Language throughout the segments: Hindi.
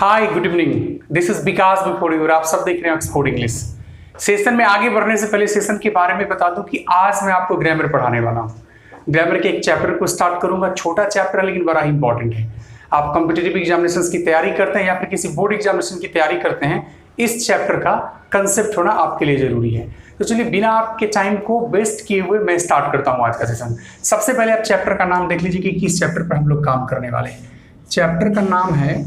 Hi good evening, this is Vikas before और आप सब देख रहे हैं एक्सपोर्ट इंग्लिश। सेशन में आगे बढ़ने से पहले सेशन के बारे में बता दूं कि आज मैं आपको ग्रामर पढ़ाने वाला हूं। ग्रामर के एक चैप्टर को स्टार्ट करूंगा, छोटा चैप्टर है लेकिन बड़ा ही इंपॉर्टेंट है। आप कॉम्पिटिटिव एग्जामिनेशन की तैयारी करते हैं या फिर किसी बोर्ड एग्जामिनेशन की तैयारी करते हैं, इस चैप्टर का कंसेप्ट होना आपके लिए जरूरी है। तो चलिए बिना आपके टाइम को वेस्ट किए हुए मैं स्टार्ट करता हूं आज का सेशन। सबसे पहले आप चैप्टर का नाम देख लीजिए कि किस चैप्टर पर हम लोग काम करने वाले हैं। चैप्टर का नाम है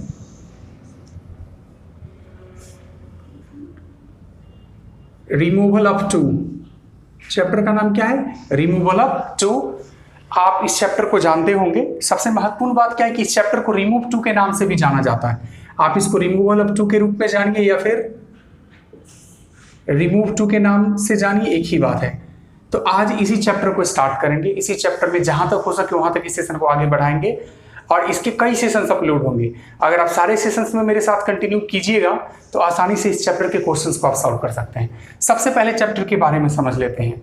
रिमूवल ऑफ टू। चैप्टर का नाम क्या है? Removal of too. आप इस चैप्टर को जानते होंगे। सबसे महत्वपूर्ण बात क्या है कि इस चैप्टर को रिमूव टू के नाम से भी जाना जाता है। आप इसको रिमूवल ऑफ टू के रूप में जानिए या फिर रिमूव टू के नाम से जानिए, एक ही बात है। तो आज इसी चैप्टर को स्टार्ट करेंगे। इसी चैप्टर में जहां तक हो सके वहां तक इस सेशन को आगे बढ़ाएंगे और इसके कई सेशंस अपलोड होंगे। अगर आप सारे सेशंस में मेरे साथ कंटिन्यू कीजिएगा तो आसानी से इस चैप्टर के क्वेश्चंस को आप सॉल्व कर सकते हैं। सबसे पहले चैप्टर के बारे में समझ लेते हैं।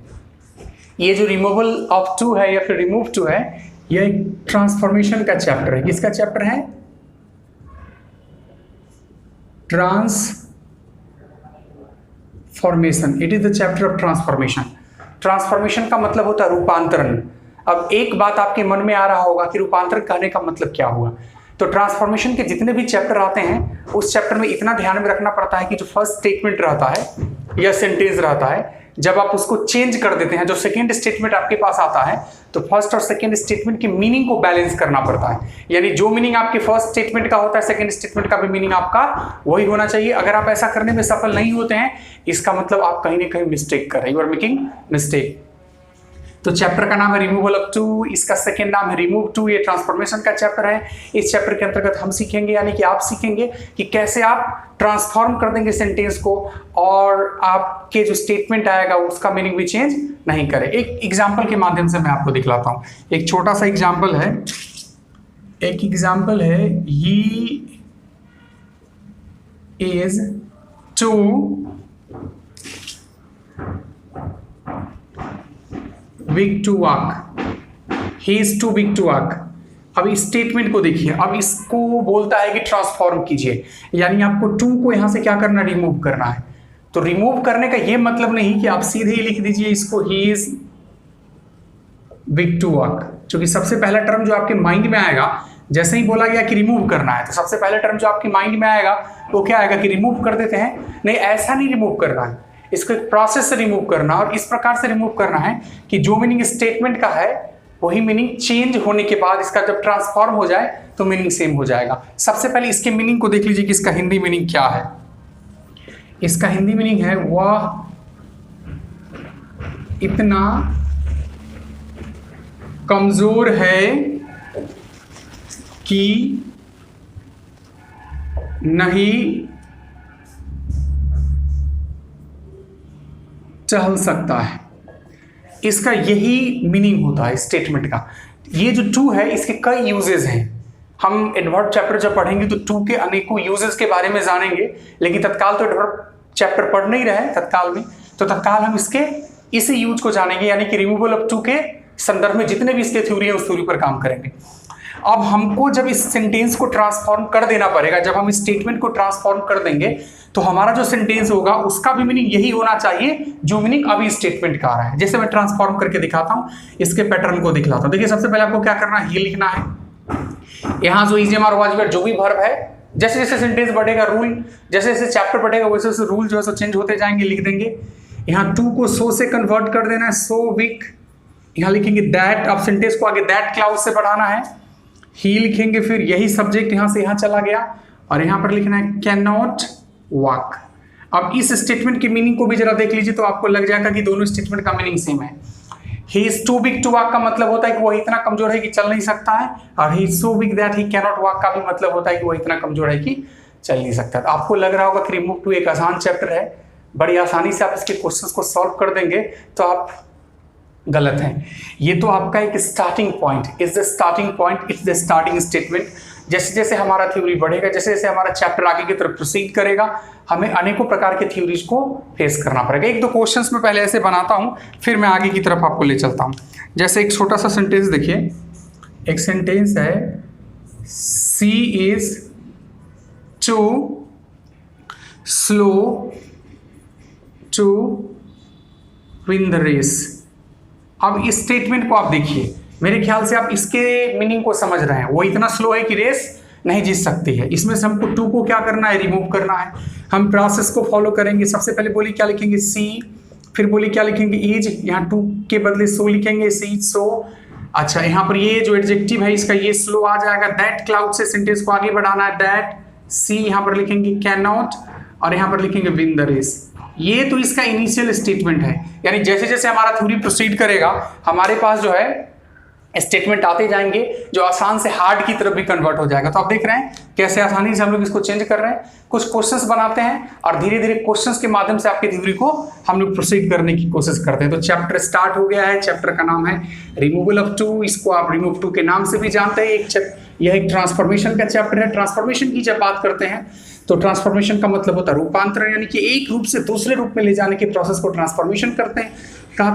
ये जो रिमूवल ऑफ टू है या फिर रिमूव टू है, यह एक ट्रांसफॉर्मेशन का चैप्टर है। किसका चैप्टर है? Transformation. It is the chapter of transformation. Transformation का मतलब होता है रूपांतरण। अब एक बात आपके मन में आ रहा होगा कि रूपांतरण कहने का मतलब क्या हुआ। तो ट्रांसफॉर्मेशन के जितने भी चैप्टर आते हैं उस चैप्टर में इतना ध्यान में रखना पड़ता है कि जो फर्स्ट स्टेटमेंट रहता है या सेंटेंस रहता है, जब आप उसको चेंज कर देते हैं, जो सेकेंड स्टेटमेंट आपके पास आता है, तो फर्स्ट और सेकेंड स्टेटमेंट की मीनिंग को बैलेंस करना पड़ता है। यानी जो मीनिंग आपके फर्स्ट स्टेटमेंट का होता है, सेकेंड स्टेटमेंट का भी मीनिंग आपका वही होना चाहिए। अगर आप ऐसा करने में सफल नहीं होते हैं, इसका मतलब आप कहीं ना कहीं मिस्टेक कर रहे हैं, यू आर मेकिंग मिस्टेक। तो चैप्टर का नाम है रिमूवल ऑफ टू, इसका सेकेंड नाम है रिमूव टू। ये ट्रांसफॉर्मेशन का चैप्टर है। इस चैप्टर के अंतर्गत हम सीखेंगे, यानी कि आप सीखेंगे कि कैसे आप ट्रांसफॉर्म कर देंगे सेंटेंस को और आपके जो स्टेटमेंट आएगा उसका मीनिंग भी चेंज नहीं करे। एक एग्जाम्पल के माध्यम से मैं आपको दिखलाता हूं। एक छोटा सा एग्जाम्पल है। एक एग्जाम्पल है, he is too big to walk, he is too big to walk। अब इस स्टेटमेंट को देखिए। अब इसको बोलता है कि ट्रांसफॉर्म कीजिए, यानी आपको टू को यहां से क्या करना, रिमूव करना है। तो रिमूव करने का यह मतलब नहीं कि आप सीधे ही लिख दीजिए इसको he is big to walk, क्योंकि सबसे पहला टर्म जो आपके माइंड में आएगा, जैसे ही बोला गया कि रिमूव करना है, तो सबसे पहला टर्म जो आपके माइंड में आएगा वो क्या आएगा कि रिमूव कर देते हैं। नहीं, ऐसा नहीं रिमूव करना है, इसको एक प्रोसेस से रिमूव करना और इस प्रकार से रिमूव करना है कि जो मीनिंग स्टेटमेंट का है वही मीनिंग चेंज होने के बाद इसका जब ट्रांसफॉर्म हो जाए तो मीनिंग सेम हो जाएगा। सबसे पहले इसके मीनिंग को देख लीजिए कि इसका हिंदी मीनिंग क्या है। इसका हिंदी मीनिंग है, वह इतना कमजोर है कि नहीं चल सकता है। इसका यही मीनिंग होता है स्टेटमेंट का। ये जो टू है इसके कई यूजेस हैं। हम एडवर्ब चैप्टर जब पढ़ेंगे तो टू के अनेकों यूजेस के बारे में जानेंगे, लेकिन तत्काल तो एडवर्ब चैप्टर पढ़ नहीं रहे हैं तत्काल में, तो तत्काल हम इसके इसी यूज को जानेंगे, यानी कि रिमूवल ऑफ टू के संदर्भ में जितने भी इसके थ्योरी है उस थ्योरी पर काम करेंगे। अब हमको जब इस सेंटेंस को ट्रांसफॉर्म कर देना पड़ेगा, जब हम स्टेटमेंट को ट्रांसफॉर्म कर देंगे तो हमारा जो सेंटेंस होगा उसका भी मीनिंग यही होना चाहिए जो मीनिंग अभी स्टेटमेंट का आ रहा है। जैसे मैं ट्रांसफॉर्म करके दिखाता हूं, इसके पैटर्न को दिखलाता हूं। देखिए, सबसे पहले आपको क्या करना है, ही लिखना है। यहां जो इज और वाज जो भी वर्ब है, जैसे जैसे सेंटेंस बढ़ेगा, रूल जैसे जैसे चैप्टर बढ़ेगा वैसे वैसे रूल जो है सो चेंज होते जाएंगे, लिख देंगे। यहाँ टू को सो से कन्वर्ट कर देना है, सो वीक। यहाँ लिखेंगे दैट। अब सेंटेंस को आगे दैट क्लाउड से बढ़ाना है, ही लिखेंगे। फिर यही सब्जेक्ट यहां से यहां चला गया और यहां पर लिखना है कैन नॉट वॉक। अब इस स्टेटमेंट की मीनिंग को भी जरा देख लीजिए तो आपको लग जाएगा कि दोनों स्टेटमेंट का मीनिंग सेम है। He is too big to walk का मतलब होता है कि वह इतना कमजोर है कि चल नहीं सकता है, और ही is so big that he can not walk का भी मतलब होता है कि वह इतना कमजोर है कि चल नहीं सकता। तो आपको लग रहा होगा कि रिमूव टू एक आसान चैप्टर है, बड़ी आसानी से आप इसके क्वेश्चंस को सॉल्व कर देंगे, तो आप गलत हैं। ये तो आपका एक starting point, is the starting point, it's the starting statement. जैसे जैसे हमारा थ्योरी बढ़ेगा, जैसे जैसे हमारा चैप्टर आगे की तरफ प्रोसीड करेगा, हमें अनेकों प्रकार के थ्योरीज को फेस करना पड़ेगा। एक दो क्वेश्चंस में पहले ऐसे बनाता हूं, फिर मैं आगे की तरफ आपको ले चलता हूं। जैसे एक छोटा सा सेंटेंस देखिए, एक सेंटेंस है she is too slow to win the race. अब इस स्टेटमेंट को आप देखिए, मेरे ख्याल से आप इसके मीनिंग को समझ रहे हैं। वो इतना स्लो है कि रेस नहीं जीत सकती है। इसमें से हमको टू को क्या करना है, रिमूव करना है। हम प्रोसेस को फॉलो करेंगे। सबसे पहले बोली क्या लिखेंगे, सी, फिर बोली क्या लिखेंगे, इज, यहाँ टू के बदले सो लिखेंगे, सी सो। अच्छा, यहाँ पर ये जो एडजेक्टिव है इसका ये स्लो आ जाएगा। दैट क्लाउड से सेंटेंस को आगे बढ़ाना है, दैट सी यहाँ पर लिखेंगे कैन नॉट, और यहाँ पर लिखेंगे विन द रेस। ये तो इसका इनिशियल स्टेटमेंट है, यानी जैसे जैसे हमारा थ्योरी प्रोसीड करेगा हमारे पास जो है स्टेटमेंट आते जाएंगे जो आसान से हार्ड की तरफ भी कन्वर्ट हो जाएगा। तो आप देख रहे हैं कैसे आसानी से हम लोग इसको चेंज कर रहे हैं। कुछ क्वेश्चंस बनाते हैं और धीरे धीरे क्वेश्चंस के माध्यम से आपकी थ्योरी को हम लोग प्रोसीड करने की कोशिश करते हैं। तो चैप्टर स्टार्ट हो गया है। चैप्टर का नाम है रिमूवल ऑफ टू। इसको आप रिमूव टू के नाम से भी जानते हैं। यह एक ट्रांसफॉर्मेशन का चैप्टर है। ट्रांसफॉर्मेशन की जब बात करते हैं तो ट्रांसफॉर्मेशन का मतलब होता है रूपांतरण, यानी कि एक रूप से दूसरे रूप में ले जाने के प्रोसेस को ट्रांसफॉर्मेशन कहते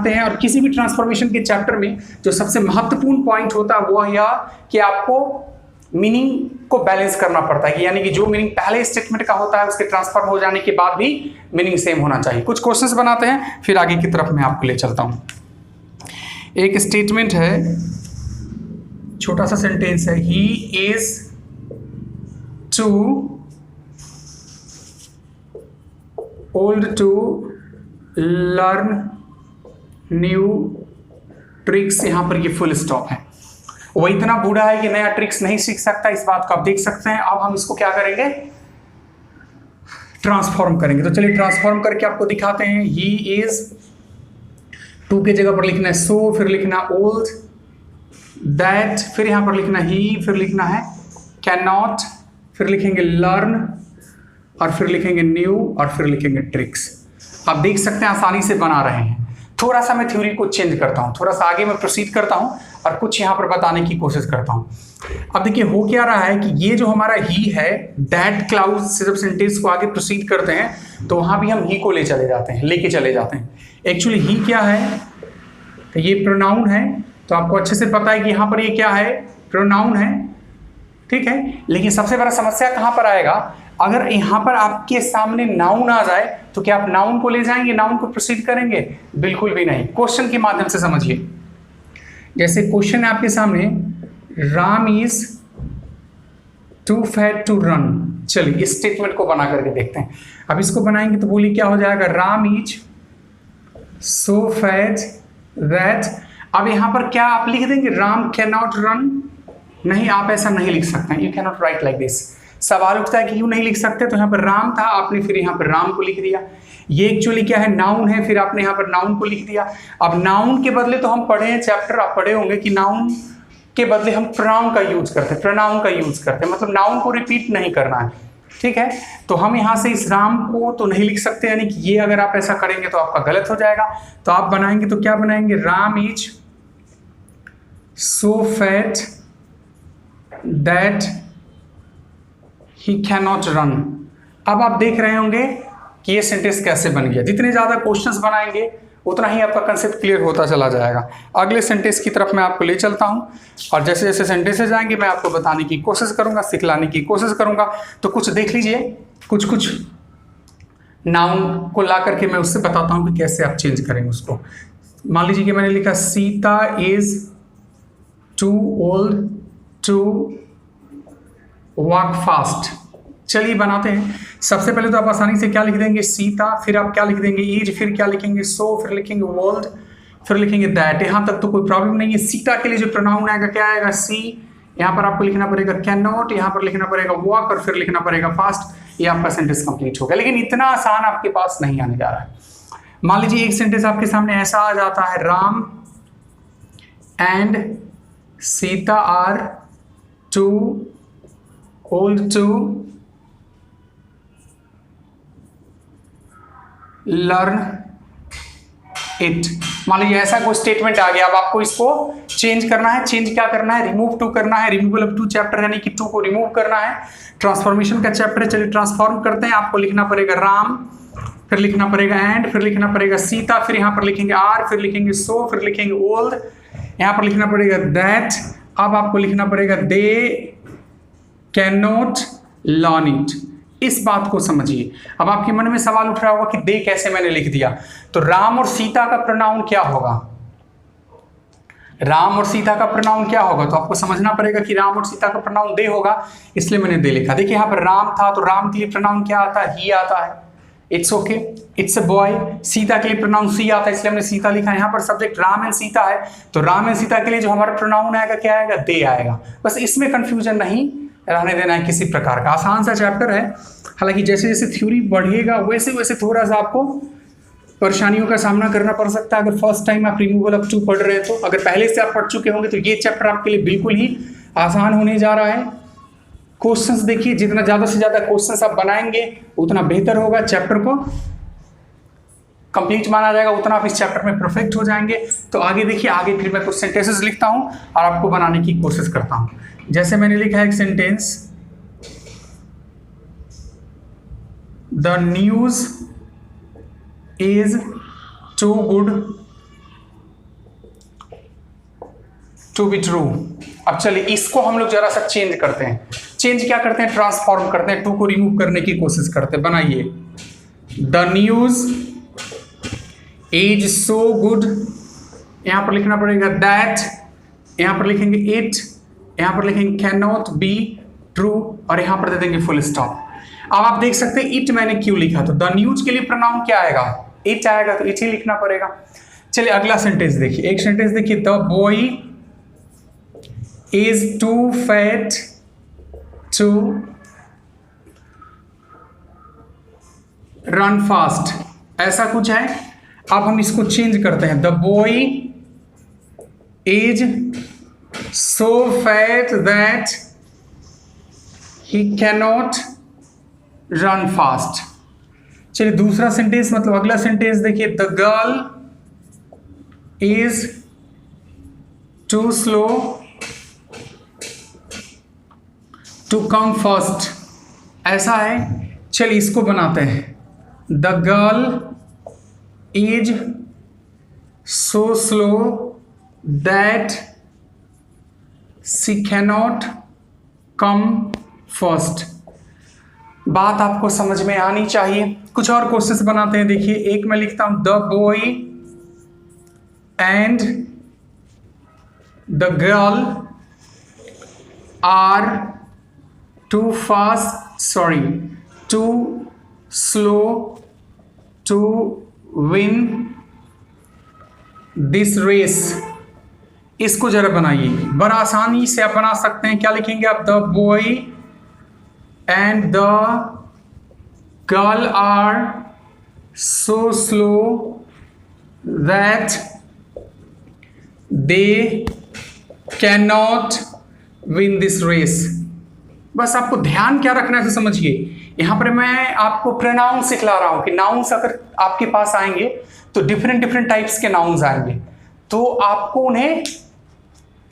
हैं। और किसी भी ट्रांसफॉर्मेशन के चैप्टर में जो सबसे महत्वपूर्ण पॉइंट होता है वो यह कि आपको मीनिंग को बैलेंस करना पड़ता है, यानी कि जो मीनिंग पहले स्टेटमेंट का होता है उसके ट्रांसफर हो जाने के बाद भी मीनिंग सेम होना चाहिए। कुछ क्वेश्चंस बनाते हैं फिर आगे की तरफ मैं आपको ले चलता हूं। एक स्टेटमेंट है, छोटा सा सेंटेंस है, he is too old to learn new tricks. यहां पर ये फुल स्टॉप है। वो इतना बूढ़ा है कि नया ट्रिक्स नहीं सीख सकता, इस बात को आप देख सकते हैं। अब हम इसको क्या करेंगे, ट्रांसफॉर्म करेंगे। तो चलिए ट्रांसफॉर्म करके आपको दिखाते हैं। ही इज, टू के जगह पर लिखना है सो, फिर लिखना ओल्ड, दैट, फिर यहां पर लिखना ही, फिर लिखना है कैन नॉट, फिर लिखेंगे लर्न, और फिर लिखेंगे न्यू, और फिर लिखेंगे ट्रिक्स। आप देख सकते हैं आसानी से बना रहे हैं। थोड़ा सा मैं थ्योरी को चेंज करता हूं, थोड़ा सा आगे मैं प्रोसीड करता हूं और कुछ यहां पर बताने की कोशिश करता हूं। अब देखिए हो क्या रहा है कि ये जो हमारा ही है, दैट क्लाउड से जब सेंटेंस को आगे प्रोसीड करते हैं तो वहां भी हम ही को लेके चले जाते हैं। एक्चुअली ही क्या है, तो ये प्रोनाउन है। तो आपको अच्छे से पता है कि यहां पर ये क्या है, प्रोनाउन है, ठीक है। लेकिन सबसे बड़ा समस्या कहां पर आएगा, अगर यहां पर आपके सामने नाउन आ जाए तो क्या आप नाउन को ले जाएंगे, नाउन को प्रोसीड करेंगे? बिल्कुल भी नहीं। क्वेश्चन के माध्यम से समझिए। जैसे क्वेश्चन है आपके सामने, Ram is too fat to run. चलिए इस स्टेटमेंट को बना करके देखते हैं। अब इसको बनाएंगे तो बोलिए क्या हो जाएगा, Ram is so fat that. अब यहां पर क्या आप लिख देंगे, राम कैन नॉट रन? नहीं, आप ऐसा नहीं लिख सकते हैं। You can not right like this. सवाल उठता है कि क्यों नहीं लिख सकते, तो यहाँ पर राम था, आपने फिर यहाँ पर राम को लिख दिया। ये एक्चुअली क्या है, नाउन है, फिर आपने यहाँ पर नाउन को लिख दिया। अब नाउन के बदले तो हम पढ़े हैं चैप्टर, आप पढ़े होंगे कि नाउन के बदले हम प्रोनाउन का यूज करते हैं, प्रोनाउन का यूज करते हैं, मतलब नाउन को रिपीट नहीं करना है, ठीक है। तो हम यहाँ से इस राम को तो नहीं लिख सकते, यानी कि ये अगर आप ऐसा करेंगे तो आपका गलत हो जाएगा। तो आप बनाएंगे तो क्या बनाएंगे, Ram is so fat that he can not run. अब आप देख रहे होंगे कि ये सेंटेंस कैसे बन गया। जितने ज्यादा क्वेश्चंस बनाएंगे उतना ही आपका कंसेप्ट क्लियर होता चला जाएगा। अगले सेंटेंस की तरफ मैं आपको ले चलता हूं और जैसे जैसे सेंटेंसेस जाएंगे मैं आपको बताने की कोशिश करूंगा, सिखलाने की कोशिश करूंगा। तो कुछ देख लीजिए, कुछ नाउन को ला करके मैं उससे बताता हूं कि कैसे आप चेंज करेंगे उसको। मान लीजिए कि मैंने लिखा Sita is too old to walk fast. चलिए बनाते हैं। सबसे पहले तो आप आसानी से क्या लिख देंगे, सीता, फिर आप क्या लिख देंगे, इज, फिर क्या लिखेंगे, सो, फिर लिखेंगे ओल्ड, फिर लिखेंगे दैट। यहां तक तो कोई प्रॉब्लम नहीं है। सीता के लिए जो प्रोनाउन आएगा क्या आएगा, सी। यहां पर आपको लिखना पड़ेगा कैन नॉट, यहां पर लिखना पड़ेगा वॉक, और फिर लिखना पड़ेगा फास्ट। ये आपका सेंटेंस कंप्लीट हो गया। लेकिन इतना आसान आपके पास नहीं आने जा रहा है। मान लीजिए एक सेंटेंस आपके सामने ऐसा आ जाता है, Ram and Sita are too old to learn it. मान लीजिए ऐसा कोई स्टेटमेंट आ गया। अब आपको इसको चेंज करना है। चेंज क्या करना है, रिमूव टू करना है। रिमूवल ऑफ टू चैप्टर यानी कि टू को रिमूव करना है। ट्रांसफॉर्मेशन का चैप्टर है। चलिए ट्रांसफॉर्म करते हैं। आपको लिखना पड़ेगा राम, फिर लिखना पड़ेगा एंड, फिर लिखना पड़ेगा सीता, फिर यहां पर लिखेंगे आर, फिर लिखेंगे सो, फिर लिखेंगे ओल्ड, यहां पर लिखना पड़ेगा दैट। अब आपको लिखना पड़ेगा दे कैन नॉट लर्न इट। इस बात को समझिए। अब आपके मन में सवाल उठ रहा होगा कि दे कैसे मैंने लिख दिया, तो राम और सीता का प्रोनाउन क्या होगा, राम और सीता का प्रोनाउन क्या होगा, तो आपको समझना पड़ेगा कि राम और सीता का प्रोनाउन दे होगा, इसलिए मैंने दे लिखा। देखिए यहाँ पर राम था तो राम के लिए प्रोनाउन क्या आता है, ही आता है, it's okay, it's a boy. Sita के लिए प्रोनाउन सी आता है, इसलिए हमने सीता लिखा। यहाँ पर सब्जेक्ट राम एंड सीता है, तो राम एंड सीता के लिए जो हमारा प्रोनाउन आएगा क्या आएगा, दे आएगा। बस इसमें कंफ्यूजन नहीं रहने देना है किसी प्रकार का। आसान सा चैप्टर है, हालांकि जैसे जैसे थ्योरी बढ़ेगा वैसे वैसे थोड़ा सा आपको परेशानियों का सामना करना पड़ सकता है। अगर फर्स्ट टाइम आप रिमूवल ऑफ टू पढ़ रहे हैं, तो अगर पहले से आप पढ़ चुके होंगे तो ये चैप्टर आपके लिए बिल्कुल ही आसान होने जा रहा है। क्वेश्चंस देखिए, जितना ज़्यादा से ज़्यादा क्वेश्चंस आप बनाएंगे उतना बेहतर होगा, चैप्टर को कंप्लीट माना जाएगा, उतना आप इस चैप्टर में परफेक्ट हो जाएंगे। तो आगे देखिए, आगे फिर मैं कुछ सेंटेंसेस लिखता हूँ और आपको बनाने की कोशिश करता हूँ। जैसे मैंने लिखा है एक sentence, the news is too good to be true. अब चलिए इसको हम लोग जरा सा चेंज करते हैं। चेंज क्या करते हैं, ट्रांसफॉर्म करते हैं, टू को रिमूव करने की कोशिश करते हैं। बनाइए, the news is so good, यहां पर लिखना पड़ेगा दैट, यहां पर लिखेंगे इट, यहां पर लिखेंगे कैन नॉट बी ट्रू, और यहां पर दे देंगे फुल स्टॉप। अब आप देख सकते हैं इट मैंने क्यों लिखा, तो द न्यूज के लिए प्रोनाउन क्या आएगा, इट आएगा, तो इट ही लिखना पड़ेगा। चलिए अगला सेंटेंस देखिए, एक सेंटेंस देखिए, the boy is too fat to run fast, ऐसा कुछ है। अब हम इसको चेंज करते हैं, the boy is so fat that he cannot run fast. चलिए दूसरा सेंटेंस, मतलब अगला सेंटेंस देखिए, the girl is too slow to come first, ऐसा है। चलिए इसको बनाते हैं, the girl is so slow that she cannot come first. बात आपको समझ में आनी चाहिए। कुछ और क्वेश्चंस बनाते हैं। देखिए एक मैं लिखता हूं, the boy and the girl are too fast, sorry too slow to win this race. इसको जरा बनाइए, बड़ा आसानी से आप बना सकते हैं। क्या लिखेंगे आप, the boy and the girl are so slow that they cannot win this race। बस आपको ध्यान क्या रखना है तो समझिए, यहां पर मैं आपको प्रोनाउन सिखला रहा हूं कि नाउन्स अगर आपके पास आएंगे तो डिफरेंट डिफरेंट टाइप्स के नाउन्स आएंगे, तो आपको उन्हें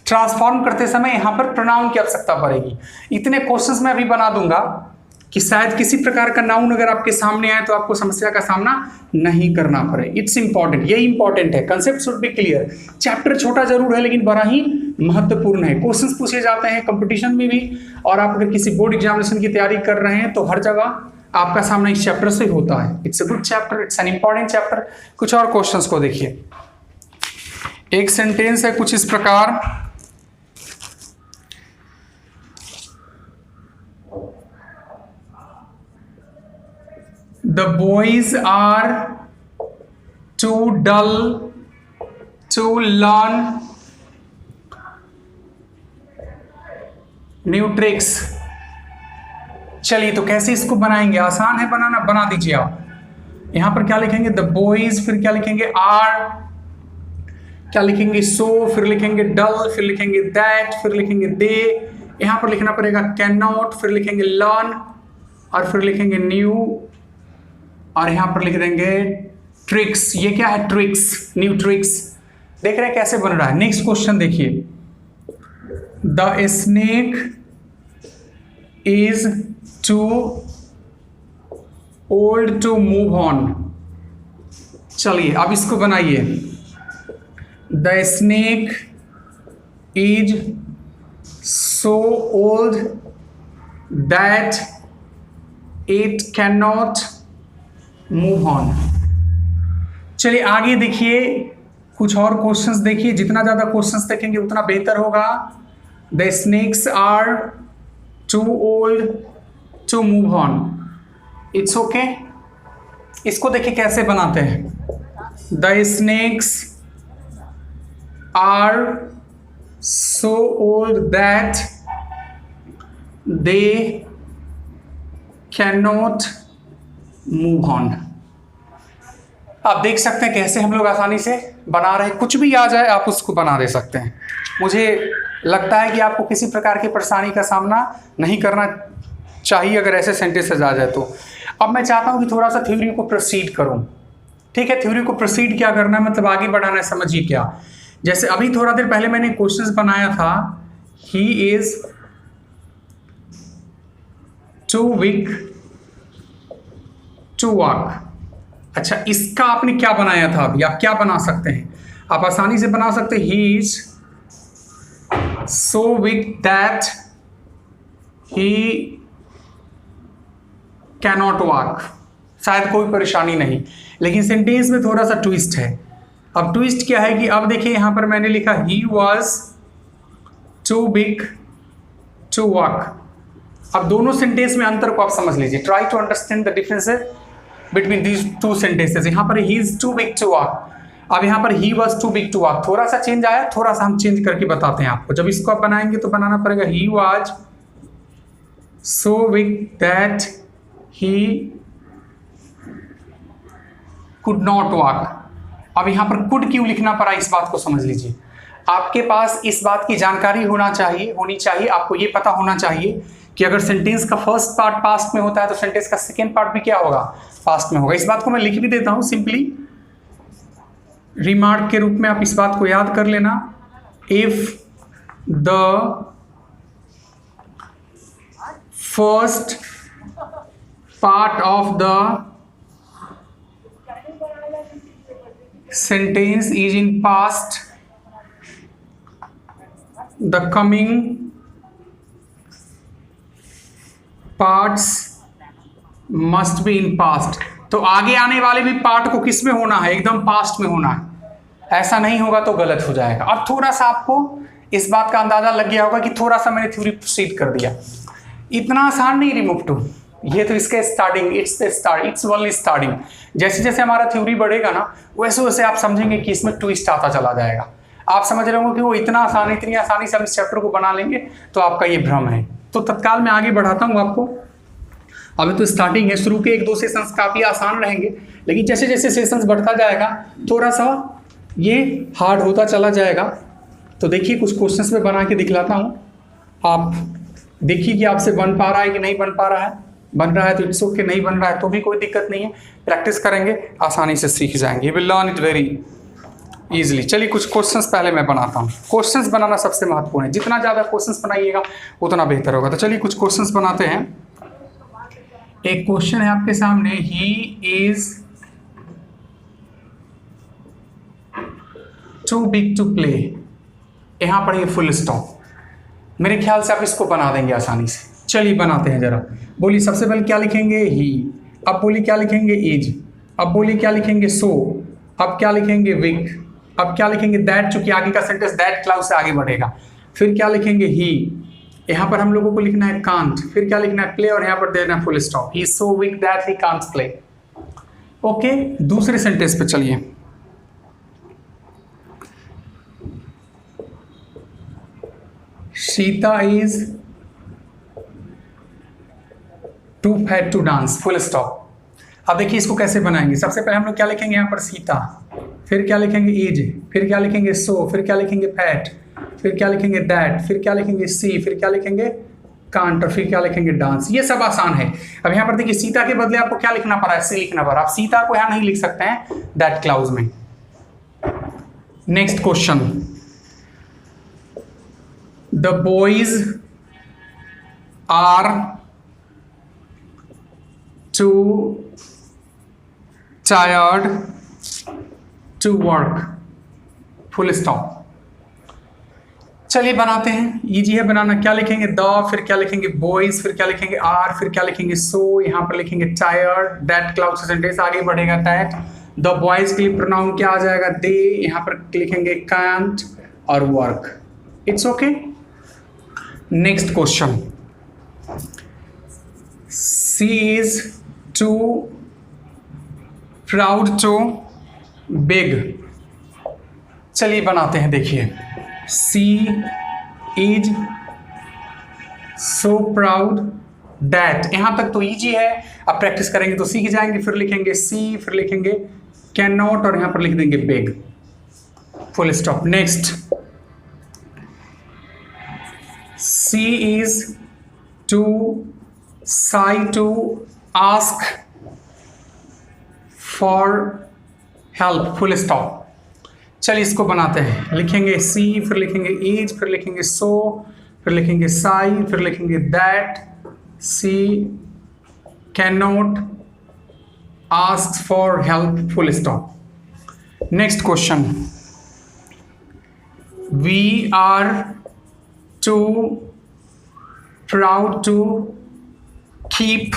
ट्रांसफॉर्म करते समय यहां पर प्रोनाउन की आवश्यकता पड़ेगी। इतने क्वेश्चंस मैं अभी बना दूंगा कि शायद किसी प्रकार का नाउन अगर आपके सामने आए तो आपको समस्या का सामना नहीं करना पड़े। इट्स इंपॉर्टेंट, ये इंपॉर्टेंट है, concept should be clear. Chapter छोटा जरूर है लेकिन बड़ा ही महत्वपूर्ण है। क्वेश्चंस पूछे जाते हैं कंपटीशन में भी, और आप अगर किसी बोर्ड एग्जामिनेशन की तैयारी कर रहे हैं तो हर जगह आपका सामना इस चैप्टर से होता है। It's a good chapter, it's an important chapter. कुछ और क्वेश्चंस को देखिए, एक सेंटेंस है कुछ इस प्रकार, the boys are too dull to learn new tricks। चलिए तो कैसे इसको बनाएंगे, आसान है बनाना, बना दीजिए आप। यहां पर क्या लिखेंगे, द बॉयज, फिर क्या लिखेंगे आर, क्या लिखेंगे सो, फिर लिखेंगे डल, फिर लिखेंगे दैट, फिर लिखेंगे दे, यहां पर लिखना पड़ेगा कैन नॉट, फिर लिखेंगे लर्न, और फिर लिखेंगे न्यू, और यहां पर लिख देंगे ट्रिक्स। ये क्या है, ट्रिक्स, न्यू ट्रिक्स। देख रहे हैं कैसे बन रहा है। नेक्स्ट क्वेश्चन देखिए, the snake is too old to move on. चलिए अब इसको बनाइए, the snake is so old that it can not move on. चलिए आगे देखिए, कुछ और क्वेश्चंस देखिए, जितना ज़्यादा क्वेश्चंस देखेंगे उतना बेहतर होगा। The snakes are too old to move on. It's okay. इसको देखिए कैसे बनाते हैं। The snakes are so old that they can not move on. आप देख सकते हैं कैसे हम लोग आसानी से बना रहे हैं। कुछ भी आ जाए आप उसको बना दे सकते हैं। मुझे लगता है कि आपको किसी प्रकार की परेशानी का सामना नहीं करना चाहिए अगर ऐसे सेंटेंसेस आ जाए तो। अब मैं चाहता हूं कि थोड़ा सा थ्योरी को प्रोसीड करूं। ठीक है, थ्योरी को प्रोसीड क्या करना है, मतलब आगे बढ़ाना है। समझिए क्या, जैसे अभी थोड़ा देर पहले मैंने क्वेश्चंस बनाया था, he is too weak to walk. अच्छा, इसका आपने क्या बनाया था? अभी आप क्या बना सकते हैं? आप आसानी से बना सकते हैं, ही is so weak that he cannot walk. शायद कोई परेशानी नहीं, लेकिन सेंटेंस में थोड़ा सा ट्विस्ट है। अब ट्विस्ट क्या है कि अब देखिए यहां पर मैंने लिखा he was too big to walk. अब दोनों सेंटेंस में अंतर को आप समझ लीजिए। Try to understand the differences between these two sentences. यहाँ पर he is too big to walk, अब यहाँ पर he was too big to walk. थोड़ा सा चेंज आया, थोड़ा सा हम चेंज करके बताते हैं आपको। जब इसको आप बनाएंगे तो बनाना पड़ेगा he was so big that he could not walk. अब यहाँ पर कुड क्यों लिखना पड़ा, इस बात को समझ लीजिए। आपके पास इस बात की जानकारी होनी चाहिए। आपको ये पता होना चाहिए कि अगर सेंटेंस का फर्स्ट पार्ट पास्ट में होता है तो सेंटेंस का सेकेंड पार्ट भी क्या होगा, पास्ट में होगा। इस बात को मैं लिख भी देता हूं, सिंपली रिमार्क के रूप में आप इस बात को याद कर लेना। If the first part of the sentence is in past, the coming parts must be in past। तो आगे आने वाले भी पार्ट को किस में होना है, एकदम पास्ट में होना है। ऐसा नहीं होगा तो गलत हो जाएगा। अब थोड़ा सा आपको इस बात का अंदाजा लग गया होगा कि थोड़ा सा मैंने थ्योरी प्रोसीड कर दिया। इतना आसान नहीं रिमूव टू, ये तो इसके स्टार्टिंग, इट्स ओनली स्टार्टिंग। जैसे जैसे हमारा थ्योरी बढ़ेगा ना, वैसे वैसे आप समझेंगे कि इसमें ट्विस्ट आता चला जाएगा। आप समझ रहे होंगे कि वो इतनी आसानी से हम इस चैप्टर को बना लेंगे, तो आपका ये भ्रम है। तो तत्काल मैं आगे बढ़ाता हूँ आपको। अभी तो स्टार्टिंग है, शुरू के 1-2 सेशंस काफ़ी आसान रहेंगे, लेकिन जैसे जैसे सेशंस बढ़ता जाएगा थोड़ा सा ये हार्ड होता चला जाएगा। तो देखिए कुछ क्वेश्चंस में बना के दिखलाता हूँ, आप देखिए कि आपसे बन पा रहा है कि नहीं बन पा रहा है। बन रहा है तो इट्स ओके, नहीं बन रहा है तो भी कोई दिक्कत नहीं है। प्रैक्टिस करेंगे आसानी से सीख जाएंगे। You will learn it very easily. चलिए कुछ क्वेश्चंस पहले मैं बनाता हूँ। क्वेश्चंस बनाना सबसे महत्वपूर्ण है, जितना ज़्यादा क्वेश्चंस बनाइएगा उतना बेहतर होगा। तो चलिए कुछ क्वेश्चंस बनाते हैं। एक क्वेश्चन है आपके सामने, he is too big to play. यहाँ पर ये फुल स्टॉप। मेरे ख्याल से आप इसको बना देंगे आसानी से। चलिए बनाते हैं जरा। बोलिए सबसे पहले क्या लिखेंगे, ही। अब बोलिए क्या लिखेंगे, इज। अब बोलिए क्या लिखेंगे, सो। अब क्या लिखेंगे, विक। अब क्या लिखेंगे, दैट, चूंकि आगे का सेंटेंस दैट क्लाउड से आगे बढ़ेगा। फिर क्या लिखेंगे, ही। यहाँ पर हम लोगों को लिखना है कांट। फिर क्या लिखना है, प्ले, और यहाँ पर देना है full stop. He is so weak that he can't play. Okay, दूसरे सेंटेंस पे चलिए। Sita is too fat to dance, full stop. अब देखिए इसको कैसे बनाएंगे। सबसे पहले हम लोग क्या लिखेंगे, यहाँ पर सीता। फिर क्या लिखेंगे, इज। फिर क्या लिखेंगे, सो। फिर क्या लिखेंगे, फैट। फिर क्या लिखेंगे, दैट। फिर क्या लिखेंगे, सी। फिर क्या लिखेंगे, कांट। और फिर क्या लिखेंगे, डांस। ये सब आसान है। अब यहाँ पर देखिए सीता के बदले आपको क्या लिखना पड़ा है, सी लिखना पड़ा। आप सीता को यहाँ नहीं लिख सकते हैं दैट क्लाउज में। Next question, the boys are too tired to work, full stop। चलिए बनाते हैं, इजी है बनाना। क्या लिखेंगे? द, फिर क्या लिखेंगे? बॉयज, फिर क्या लिखेंगे? आर, फिर क्या लिखेंगे? सो, यहाँ पर लिखेंगे टायर्ड, दैट क्लाउड्स सेंटेंस आगे बढ़ेगा दैट। द बॉयज के लिए प्रोनाउन क्या आ जाएगा? दे, यहाँ पर लिखेंगे कांट और work. It's okay. Next question, she is too proud to big. चलिए बनाते हैं, देखिए she is so proud that. यहां तक तो इजी है, अब प्रैक्टिस करेंगे तो सीख जाएंगे। फिर लिखेंगे सी, फिर लिखेंगे कैन नॉट और यहां पर लिख देंगे big, full stop. Next, she is too shy to ask for help, full stop. चलिए इसको बनाते हैं, लिखेंगे सी, फिर लिखेंगे इज, फिर लिखेंगे सो, फिर लिखेंगे साई, फिर लिखेंगे that. She can not ask for help, full stop. Next question, we are too proud to keep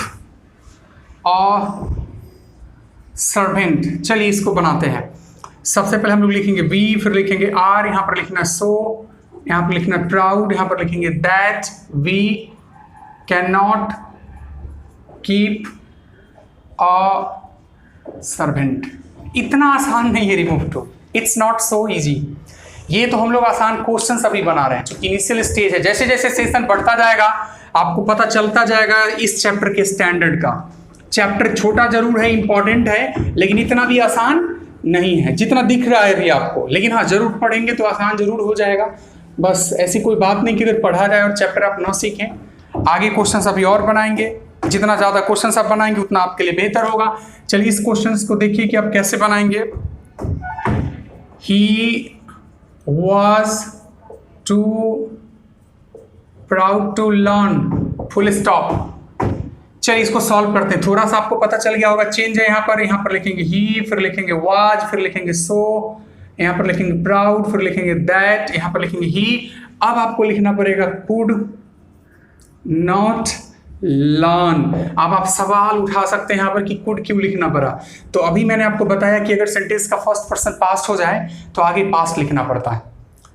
a servant. चलिए इसको बनाते हैं। सबसे पहले हम लोग लिखेंगे वी, फिर लिखेंगे आर, यहां पर लिखना सो, यहां पर लिखना प्राउड, यहां पर लिखेंगे that. We can not keep a servant. इतना आसान नहीं है remove too, it's not so easy. ये तो हम लोग आसान क्वेश्चन अभी बना रहे हैं, क्योंकि इनिशियल स्टेज है। जैसे जैसे सेशन बढ़ता जाएगा आपको पता चलता जाएगा इस चैप्टर के स्टैंडर्ड का। चैप्टर छोटा जरूर है, इंपॉर्टेंट है, लेकिन इतना भी आसान नहीं है जितना दिख रहा है अभी आपको। लेकिन हाँ, जरूर पढ़ेंगे तो आसान जरूर हो जाएगा। बस ऐसी कोई बात नहीं कि अगर पढ़ा जाए और चैप्टर आप ना सीखें। आगे क्वेश्चंस अभी और बनाएंगे, जितना ज़्यादा क्वेश्चंस आप बनाएंगे उतना आपके लिए बेहतर होगा। चलिए इस क्वेश्चंस को देखिए कि आप कैसे बनाएंगे। He was too proud to learn, full stop. चलिए इसको सॉल्व करते हैं। थोड़ा सा आपको पता चल गया होगा, चेंज है यहाँ पर लिखेंगे ही, फिर लिखेंगे वाज, फिर लिखेंगे सो, यहाँ पर लिखेंगे प्राउड, फिर लिखेंगे दैट, यहाँ पर लिखेंगे ही। अब आपको लिखना पड़ेगा कुड नॉट लर्न। अब आप सवाल उठा सकते हैं यहाँ पर कि कुड क्यों लिखना पड़ा। तो अभी मैंने आपको बताया कि अगर सेंटेंस का फर्स्ट पर्सन पास्ट हो जाए तो आगे पास्ट लिखना पड़ता है।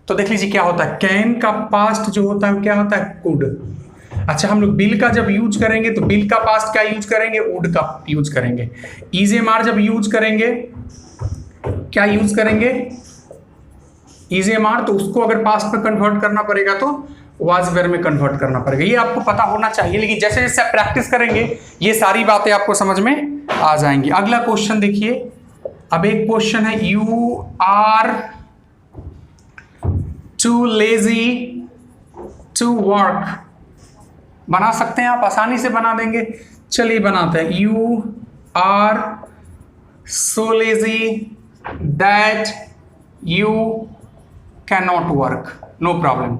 तो देख लीजिए क्या होता है, कैन का पास्ट जो होता है क्या होता है? कुड। अच्छा, हम लोग बिल का जब यूज करेंगे तो बिल का पास्ट क्या यूज करेंगे? वुड का यूज करेंगे। इजेमार जब यूज करेंगे क्या यूज करेंगे? इजेमार। तो उसको अगर पास्ट में कन्वर्ट करना पड़ेगा तो वाज वेयर में कन्वर्ट करना पड़ेगा। ये आपको पता होना चाहिए, लेकिन जैसे जैसे आप प्रैक्टिस करेंगे ये सारी बातें आपको समझ में आ जाएंगी। अगला क्वेश्चन देखिए, अब एक क्वेश्चन है, you are too lazy to work. बना सकते हैं आप, आसानी से बना देंगे। चलिए बनाते हैं, you are so lazy that you can not work, no problem.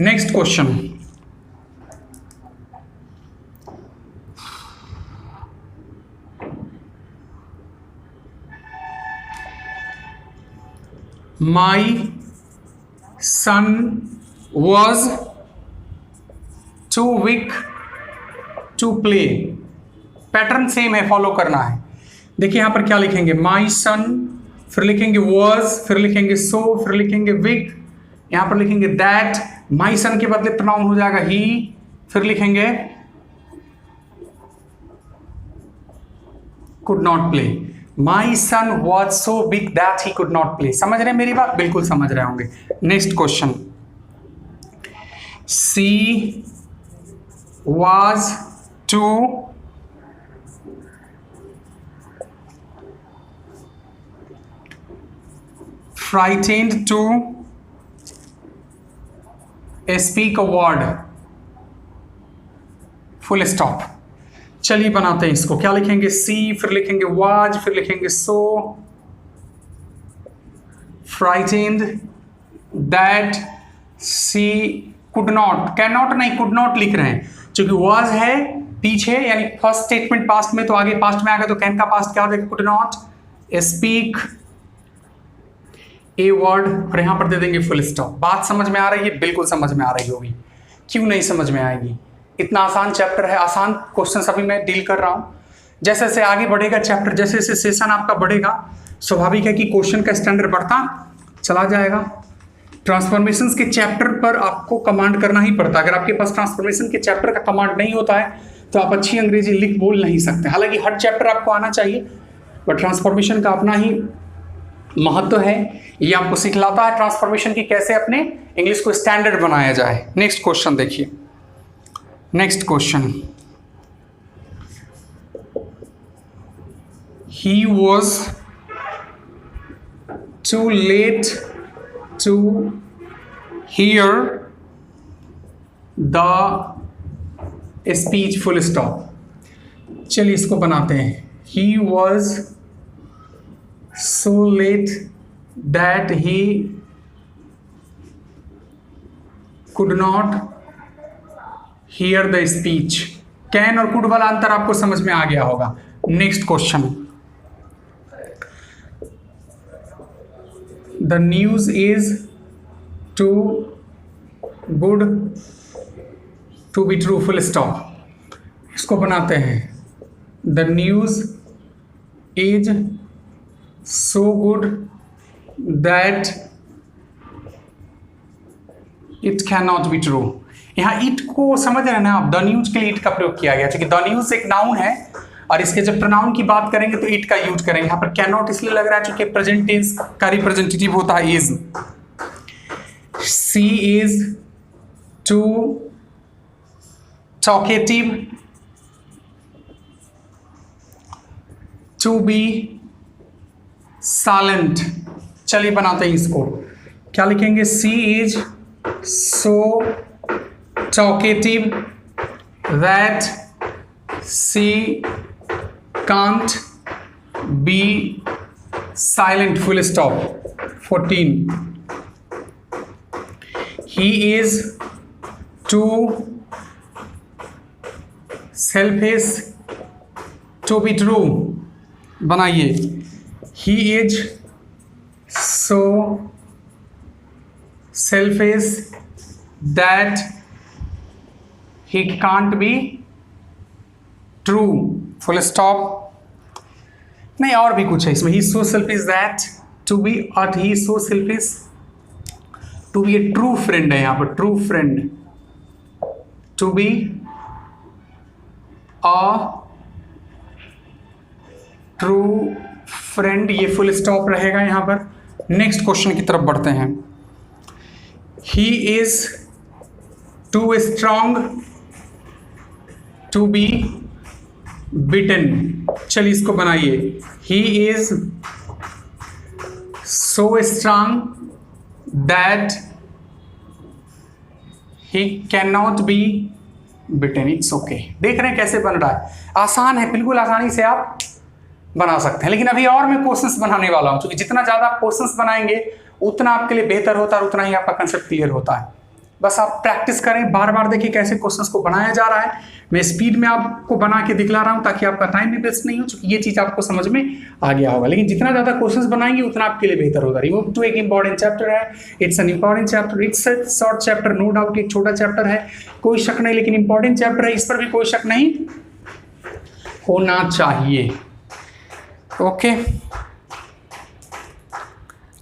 Next question, my son was too weak to play. Pattern same है, फॉलो करना है। देखिए यहां पर क्या लिखेंगे, माई सन, फिर लिखेंगे वॉज, फिर लिखेंगे सो, फिर लिखेंगे वीक, यहां पर लिखेंगे दैट। माई सन के बदले प्रोनाउन हो जाएगा ही, फिर लिखेंगे could not play. My son was so big that he could not play. समझ रहे हैं मेरी बात? बिल्कुल समझ रहे होंगे। Next question, she was to frightened to speak a word, full stop। चलिए बनाते हैं इसको। क्या लिखेंगे? सी, फिर लिखेंगे was, फिर लिखेंगे so, frightened that she could not, cannot नहीं, could not लिख रहे हैं क्योंकि was है पीछे, यानी फर्स्ट स्टेटमेंट पास्ट में, तो आगे पास्ट में आ गया तो कैन का पास्ट क्या हो जाएगा? Could not speak a word और यहाँ पर दे देंगे फुल स्टॉप। बात समझ में आ रही है? बिल्कुल समझ में आ रही होगी, क्यों नहीं समझ में आएगी? इतना आसान चैप्टर है, आसान क्वेश्चंस अभी मैं डील कर रहा हूँ। जैसे जैसे आगे बढ़ेगा चैप्टर, जैसे जैसे सेशन आपका बढ़ेगा, स्वाभाविक है कि क्वेश्चन का स्टैंडर्ड बढ़ता चला जाएगा। ट्रांसफॉर्मेशंस के चैप्टर पर आपको कमांड करना ही पड़ता है। अगर आपके पास ट्रांसफॉर्मेशन के चैप्टर का कमांड नहीं होता है तो आप अच्छी अंग्रेजी लिख बोल नहीं सकते। हालांकि हर चैप्टर आपको आना चाहिए, बट ट्रांसफॉर्मेशन का अपना ही महत्व है। ये आपको सिखलाता है ट्रांसफॉर्मेशन की कैसे अपने इंग्लिश को स्टैंडर्ड बनाया जाए। नेक्स्ट क्वेश्चन देखिए, next question, he was too late to hear the speech full stop। चलिए इसको बनाते हैं। he was so late that he could not hear the speech। Can और कुड वाला अंतर आपको समझ में आ गया होगा। Next question, the news is too good to be true full stop। इसको बनाते हैं, the news is so good that it cannot be true। यहाँ इट को समझ रहे हैं ना आप, द न्यूज के लिए इट का प्रयोग किया गया, क्योंकि द न्यूज एक नाउन है और इसके जब प्रोनाउन की बात करेंगे तो इट का यूज करेंगे। यहाँ पर कैन नॉट इसलिए लग रहा है क्योंकि प्रेजेंट टेंस का रिप्रेजेंटेटिव होता है is. She is too talkative to be silent. चलिए बनाते हैं इसको, क्या लिखेंगे? She is so talkative that she can't be silent full stop। 14, he is too selfish to be true। बनाइए, he is so selfish that he can't be true full stop। नहीं, और भी कुछ है इसमें। he is so selfish that to be, और he is so selfish to be a true friend है यहाँ पर, true friend to be a true friend, ये फुल स्टॉप रहेगा यहाँ पर। नेक्स्ट क्वेश्चन की तरफ बढ़ते हैं। he is too strong to be beaten। चलिए इसको बनाइए, he is so strong that he cannot be beaten। It's okay। देख रहे हैं कैसे बन रहा है? आसान है, बिल्कुल आसानी से आप बना सकते हैं। लेकिन अभी और मैं क्वेश्चंस बनाने वाला हूं, क्योंकि जितना ज्यादा आप क्वेश्चंस बनाएंगे उतना आपके लिए बेहतर होता है, उतना ही आपका कंसेप्ट क्लियर होता है। बस आप प्रैक्टिस करें, बार बार देखिए कैसे क्वेश्चंस को बनाया जा रहा है। मैं स्पीड में आपको बना के दिखला रहा हूं ताकि आपका टाइम भी वेस्ट नहीं हो, क्योंकि ये चीज आपको समझ में आ गया होगा। लेकिन जितना ज्यादा क्वेश्चंस बनाएंगे उतना आपके लिए बेहतर होगा। रिमूव टू एक इंपॉर्टेंट चैप्टर है, it's an important chapter, it's a short chapter, no doubt एक छोटा चैप्टर है, कोई शक नहीं, लेकिन इंपॉर्टेंट चैप्टर है, इस पर भी कोई शक नहीं होना चाहिए। ओके,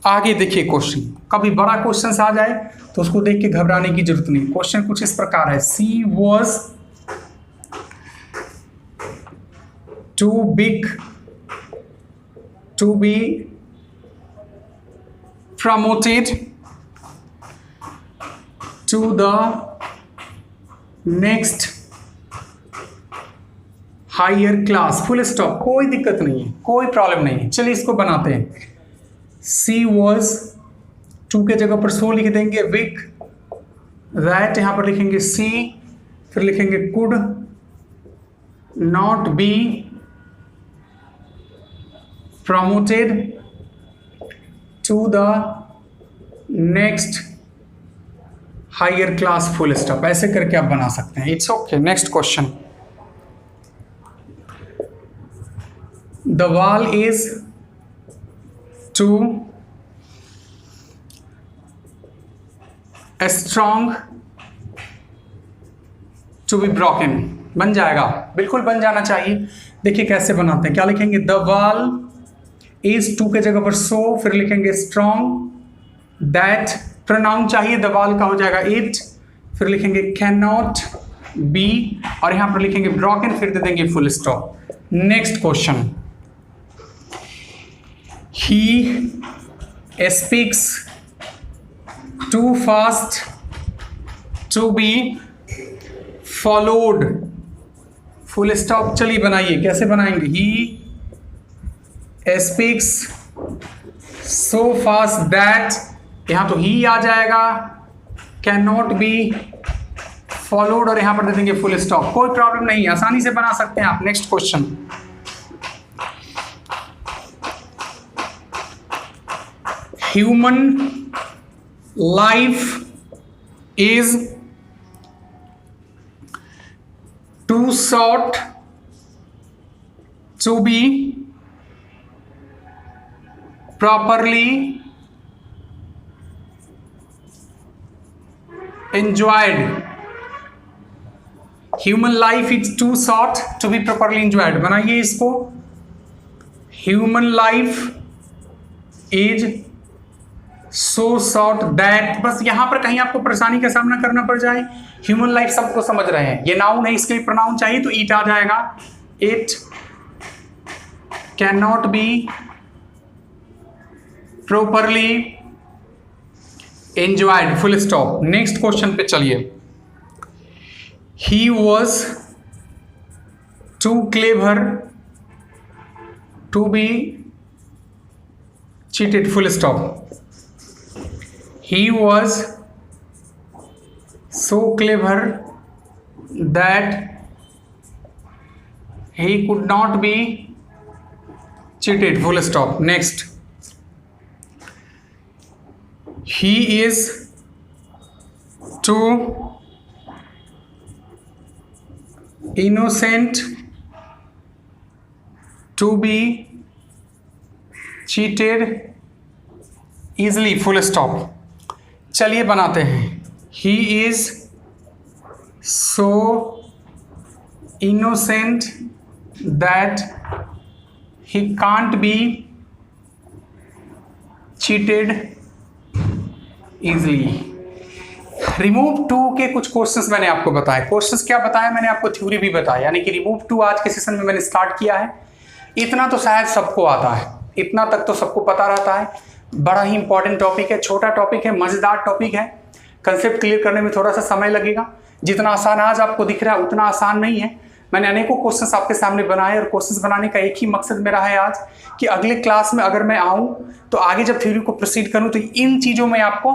आगे देखिए क्वेश्चन। कभी बड़ा क्वेश्चन आ जाए तो उसको देख के घबराने की जरूरत नहीं। क्वेश्चन कुछ इस प्रकार है, she was too big to be promoted to the next higher class. Full stop, कोई दिक्कत नहीं है, कोई प्रॉब्लम नहीं है। चलिए इसको बनाते हैं। सी वॉज, टू के जगह पर सो लिख देंगे, विक दैट यहां पर लिखेंगे सी, फिर लिखेंगे could not be promoted to the next higher class. Full stop, ऐसे करके आप बना सकते हैं। It's okay. Next question, the wall is too strong to be broken, बन जाएगा, बिल्कुल बन जाना चाहिए। देखिए कैसे बनाते हैं, क्या लिखेंगे, द वॉल इज, टू के जगह पर सो, फिर लिखेंगे स्ट्रॉन्ग, दैट प्रोनाउन चाहिए, द वॉल का हो जाएगा इट, फिर लिखेंगे कैन नॉट बी, और यहां पर लिखेंगे ब्रोकन, फिर दे देंगे full stop. Next question, he speaks too fast to be followed, full stop. चलिए बनाइए, कैसे बनाएंगे, he speaks so fast that, यहां तो ही आ जाएगा, कैन नॉट बी फॉलोड, और यहां पर दे देंगे फुल स्टॉप। कोई प्रॉब्लम नहीं, आसानी से बना सकते हैं आप। Next question, human life is too short to be properly enjoyed, human life is too short to be properly enjoyed। बनाइए इसको, human life is so short that, बस यहां पर कहीं आपको परेशानी का सामना करना पड़ जाए, ह्यूमन लाइफ सबको समझ रहे हैं, ये नाउन है, इसके लिए प्रोनाउन चाहिए तो इट आ जाएगा, it can not be properly enjoyed, full stop। Next question पे चलिए, he was too clever to be cheated, full stop। he was so clever that he could not be cheated, full stop। next, he is too innocent to be cheated easily, full stop। चलिए बनाते हैं, he is so innocent that he can't be cheated easily. Remove two के कुछ क्वेश्चंस मैंने आपको बताए, क्वेश्चंस क्या बताया मैंने आपको, थ्योरी भी बताया, यानी कि रिमूव टू आज के सेशन में मैंने स्टार्ट किया है। इतना तो शायद सबको आता है, इतना तक तो सबको पता रहता है। बड़ा ही इंपॉर्टेंट टॉपिक है, छोटा टॉपिक है, मजेदार टॉपिक है, कंसेप्ट क्लियर करने में थोड़ा सा समय लगेगा। जितना आसान आज आपको दिख रहा है उतना आसान नहीं है। मैंने अनेकों क्वेश्चंस आपके सामने बनाए, और क्वेश्चंस बनाने का एक ही मकसद मेरा है आज कि अगले क्लास में अगर मैं आऊं तो आगे जब थ्योरी को प्रोसीड करूं तो इन चीज़ों में आपको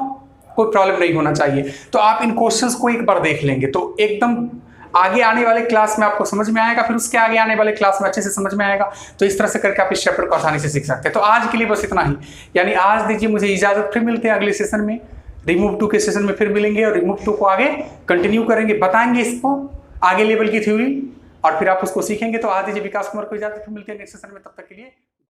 कोई प्रॉब्लम नहीं होना चाहिए। तो आप इन क्वेश्चंस को एक बार देख लेंगे तो एकदम आगे आने वाले क्लास में आपको समझ में आएगा, फिर उसके आगे आने वाले क्लास में अच्छे से समझ में आएगा। तो इस तरह से करके आप इस चैप्टर को आसानी से सीख सकते हैं। तो आज के लिए बस इतना ही, यानी आज दीजिए मुझे इजाजत, फिर मिलते हैं अगले सेशन में। रिमूव टू के सेशन में फिर मिलेंगे और रिमूव टू को आगे कंटिन्यू करेंगे, बताएंगे इसको आगे लेवल की थ्योरी, और फिर आप उसको सीखेंगे। तो आज दीजिए विकास कुमार को इजाजत, फिर मिलते हैं नेक्स्ट सेशन में, तब तक के लिए।